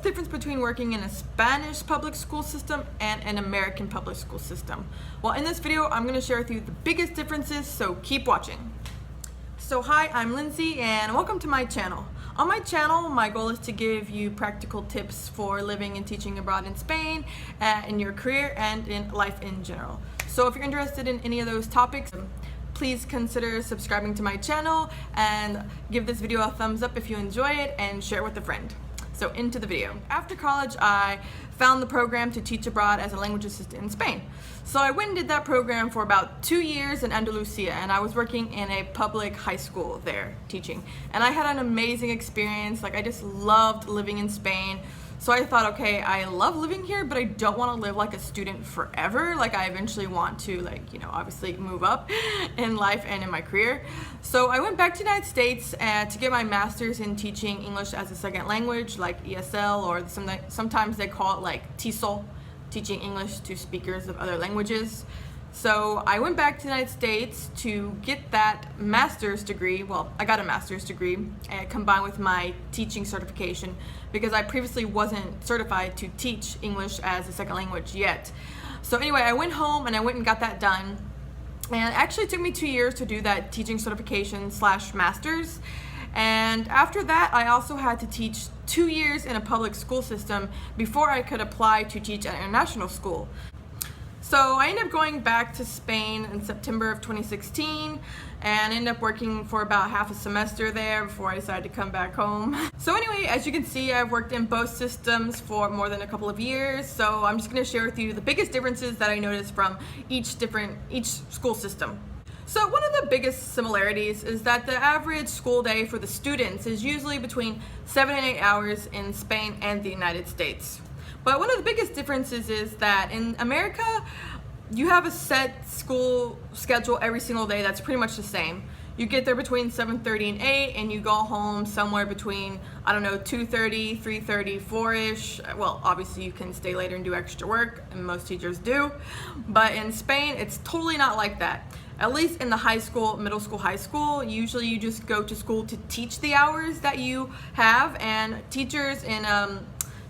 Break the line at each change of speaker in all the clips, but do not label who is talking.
the difference between working in a Spanish public school system and an American public school system? Well, in this video, I'm going to share with you the biggest differences, so keep watching. So hi, I'm Lindsay and welcome to my channel. On my channel, my goal is to give you practical tips for living and teaching abroad in Spain, in your career, and in life in general. So if you're interested in any of those topics, please consider subscribing to my channel and give this video a thumbs up if you enjoy it and share it with a friend. So into the video. After college, I found the program to teach abroad as a language assistant in Spain. So I went and did that program for about 2 years in Andalucia, and I was working in a public high school there teaching. And I had an amazing experience. Like, I just loved living in Spain. So I thought, okay, I love living here, but I don't want to live like a student forever. Like, I eventually want to, obviously move up in life and in my career. So I went back to the United States to get my master's in teaching English as a second language, like ESL, or sometimes they call it like TESOL, teaching English to speakers of other languages. So I went back to the United States to get that master's degree. Well, I got a master's degree combined with my teaching certification because I previously wasn't certified to teach English as a second language yet. So anyway, I went home and I went and got that done. And it actually took me 2 years to do that teaching certification / master's. And after that, I also had to teach 2 years in a public school system before I could apply to teach at an international school. So I ended up going back to Spain in September of 2016 and ended up working for about half a semester there before I decided to come back home. So anyway, as you can see, I've worked in both systems for more than a couple of years. So I'm just going to share with you the biggest differences that I noticed from each school system. So one of the biggest similarities is that the average school day for the students is usually between 7 and 8 hours in Spain and the United States. But one of the biggest differences is that in America, you have a set school schedule every single day that's pretty much the same. You get there between 7:30 and 8, and you go home somewhere between, 2:30, 3:30, 4-ish. Well, obviously you can stay later and do extra work, and most teachers do. But in Spain, it's totally not like that. At least in the high school, middle school, high school, usually you just go to school to teach the hours that you have, and teachers in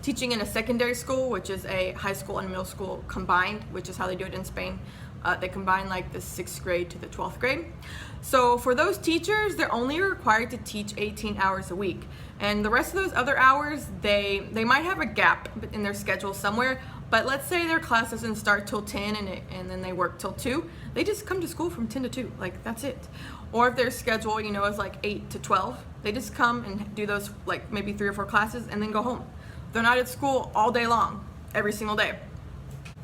teaching in a secondary school, which is a high school and middle school combined, which is how they do it in Spain. They combine like the 6th grade to the 12th grade. So for those teachers, they're only required to teach 18 hours a week. And the rest of those other hours, they might have a gap in their schedule somewhere, but let's say their class doesn't start till 10 and then they work till 2. They just come to school from 10 to 2, like that's it. Or if their schedule, is like 8 to 12, they just come and do those like maybe 3 or 4 classes and then go home. They're not at school all day long, every single day.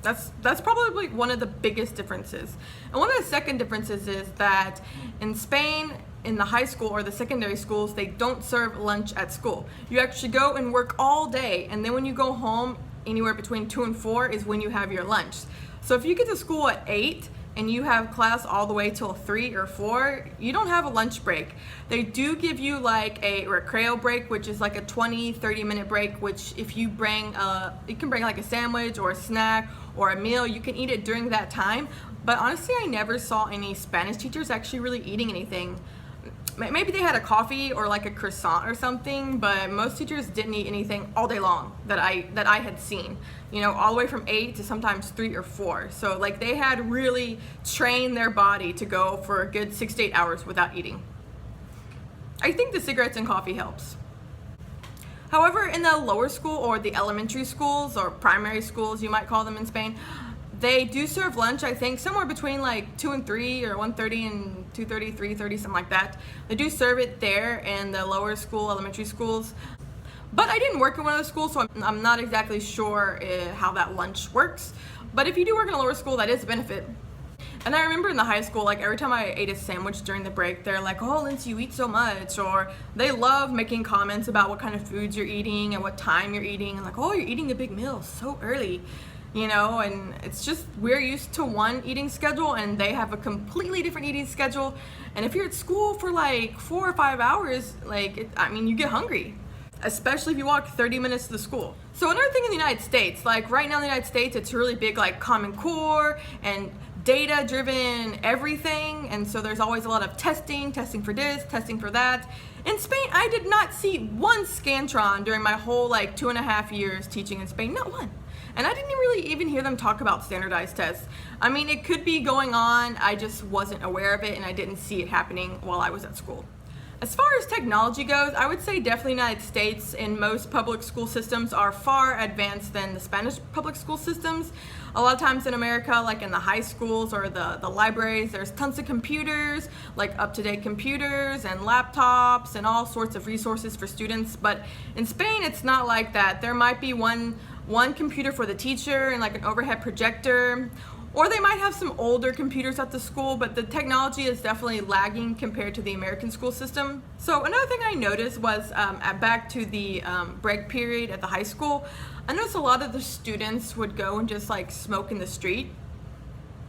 That's probably one of the biggest differences. And one of the second differences is that in Spain, in the high school or the secondary schools, they don't serve lunch at school. You actually go and work all day, and then when you go home, anywhere between 2 and 4 is when you have your lunch. So if you get to school at 8 and you have class all the way till 3 or 4, you don't have a lunch break. They do give you like a recreo break, which is like a 20-30 minute break, which if you bring, you can bring like a sandwich or a snack or a meal, you can eat it during that time. But honestly, I never saw any Spanish teachers actually really eating anything. Maybe they had a coffee or like a croissant or something, but most teachers didn't eat anything all day long that I had seen, all the way from 8 to sometimes 3 or 4. So like they had really trained their body to go for a good 6 to 8 hours without eating. I think the cigarettes and coffee helps. However, in the lower school or the elementary schools or primary schools, you might call them in Spain, they do serve lunch, I think, somewhere between like 2 and 3 or 1:30 and 2:30, 3:30, something like that. They do serve it there in the lower school, elementary schools. But I didn't work in one of those schools, so I'm not exactly sure how that lunch works. But if you do work in a lower school, that is a benefit. And I remember in the high school, like every time I ate a sandwich during the break, they're like, "Oh, Lindsay, you eat so much," or they love making comments about what kind of foods you're eating and what time you're eating, and like, "Oh, you're eating a big meal so early." And it's just, we're used to one eating schedule and they have a completely different eating schedule. And if you're at school for like 4 or 5 hours, you get hungry, especially if you walk 30 minutes to the school. So another thing in the United States, like right now in the United States, it's really big like Common Core and data-driven everything, and so there's always a lot of testing for this, testing for that. In Spain, I did not see one Scantron during my whole 2.5 years teaching in Spain, not one. And I didn't really even hear them talk about standardized tests. I mean, it could be going on, I just wasn't aware of it and I didn't see it happening while I was at school. As far as technology goes, I would say definitely United States and most public school systems are far advanced than the Spanish public school systems. A lot of times in America, like in the high schools or the libraries, there's tons of computers, like up-to-date computers and laptops and all sorts of resources for students. But in Spain, it's not like that. There might be one computer for the teacher and like an overhead projector, or they might have some older computers at the school, but the technology is definitely lagging compared to the American school system. So another thing I noticed was back to the break period at the high school, I noticed a lot of the students would go and just smoke in the street.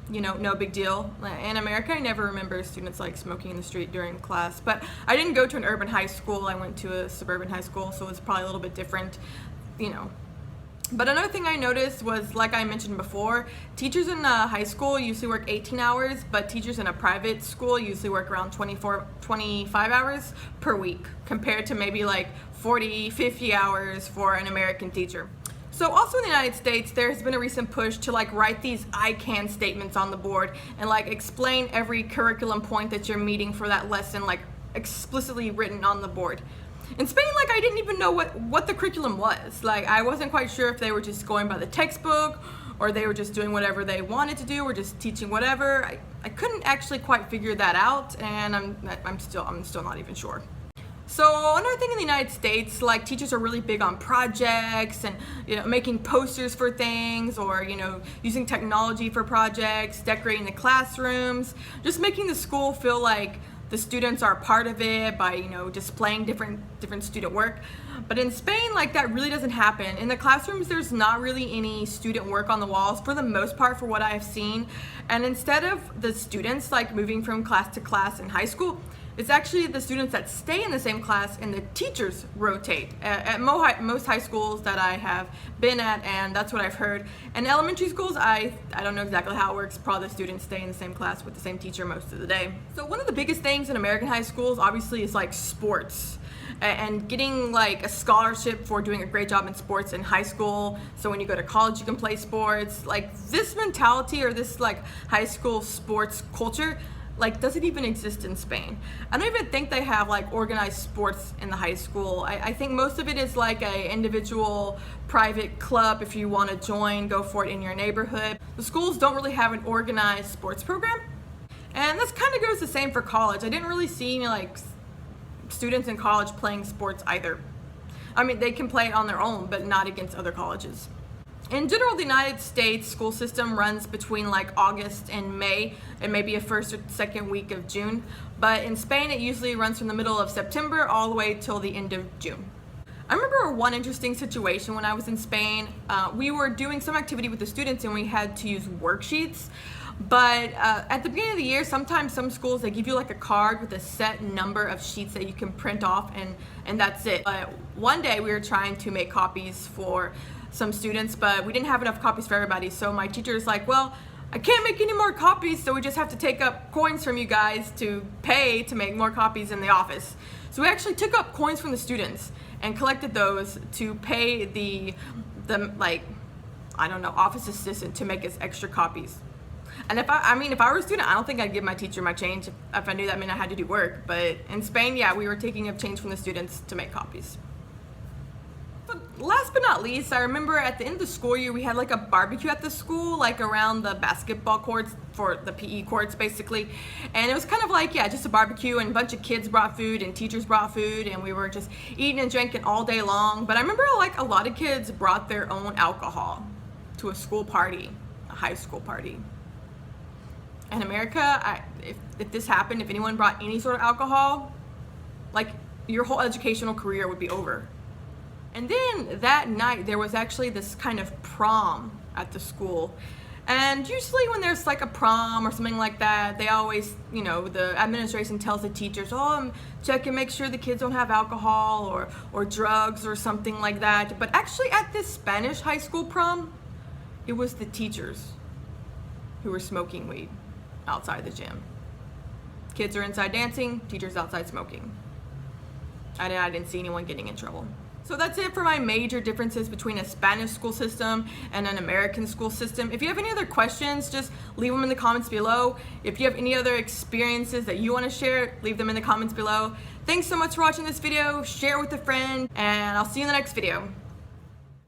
You know, no big deal. In America, I never remember students smoking in the street during class, but I didn't go to an urban high school. I went to a suburban high school, so it's probably a little bit different, you know. But another thing I noticed was, like I mentioned before, teachers in high school usually work 18 hours, but teachers in a private school usually work around 25 hours per week, compared to maybe 40, 50 hours for an American teacher. So also in the United States, there's been a recent push to write these I can statements on the board and explain every curriculum point that you're meeting for that lesson, explicitly written on the board. In Spain, I didn't even know what the curriculum was. I wasn't quite sure if they were just going by the textbook or they were just doing whatever they wanted to do or just teaching whatever. I couldn't actually quite figure that out, and I'm still not even sure. So another thing in the United States, teachers are really big on projects and making posters for things, or using technology for projects, decorating the classrooms, just making the school feel like the students are part of it by displaying different student work. But in Spain, that really doesn't happen. In the classrooms, there's not really any student work on the walls for the most part, for what I have seen. And instead of the students moving from class to class in high school, it's actually the students that stay in the same class and the teachers rotate at most high schools that I have been at, and that's what I've heard. And elementary schools, I don't know exactly how it works. Probably the students stay in the same class with the same teacher most of the day. So one of the biggest things in American high schools obviously is sports, and getting a scholarship for doing a great job in sports in high school, so when you go to college you can play sports. This mentality, or this high school sports culture, doesn't even exist in Spain. I don't even think they have organized sports in the high school. I think most of it is a individual private club. If you want to join, go for it in your neighborhood. The schools don't really have an organized sports program, and this kind of goes the same for college. I didn't really see any students in college playing sports either. I mean, they can play it on their own, but not against other colleges. In general, the United States school system runs between August and May, and maybe a first or second week of June. But in Spain, it usually runs from the middle of September all the way till the end of June. I remember one interesting situation when I was in Spain. We were doing some activity with the students and we had to use worksheets. But at the beginning of the year, sometimes some schools, they give you a card with a set number of sheets that you can print off, and that's it. But one day we were trying to make copies for some students, but we didn't have enough copies for everybody. So my teacher is well, I can't make any more copies, so we just have to take up coins from you guys to pay to make more copies in the office. So we actually took up coins from the students and collected those to pay the office assistant to make us extra copies. And if I were a student, I don't think I'd give my teacher my change if I knew that meant I had to do work. But in Spain, yeah, we were taking up change from the students to make copies. But last but not least, I remember at the end of the school year, we had a barbecue at the school, around the basketball courts, for the PE courts basically. And it was kind of just a barbecue, and a bunch of kids brought food and teachers brought food, and we were just eating and drinking all day long. But I remember a lot of kids brought their own alcohol to a school party, a high school party. In America, if this happened, if anyone brought any sort of alcohol, your whole educational career would be over. And then that night, there was actually this kind of prom at the school. And usually when there's a prom or something like that, they always, the administration tells the teachers, check and make sure the kids don't have alcohol or drugs or something like that. But actually at this Spanish high school prom, it was the teachers who were smoking weed outside the gym. Kids are inside dancing, teachers outside smoking. And I didn't see anyone getting in trouble. So that's it for my major differences between a Spanish school system and an American school system. If you have any other questions, just leave them in the comments below. If you have any other experiences that you want to share, leave them in the comments below. Thanks so much for watching this video. Share it with a friend, and I'll see you in the next video.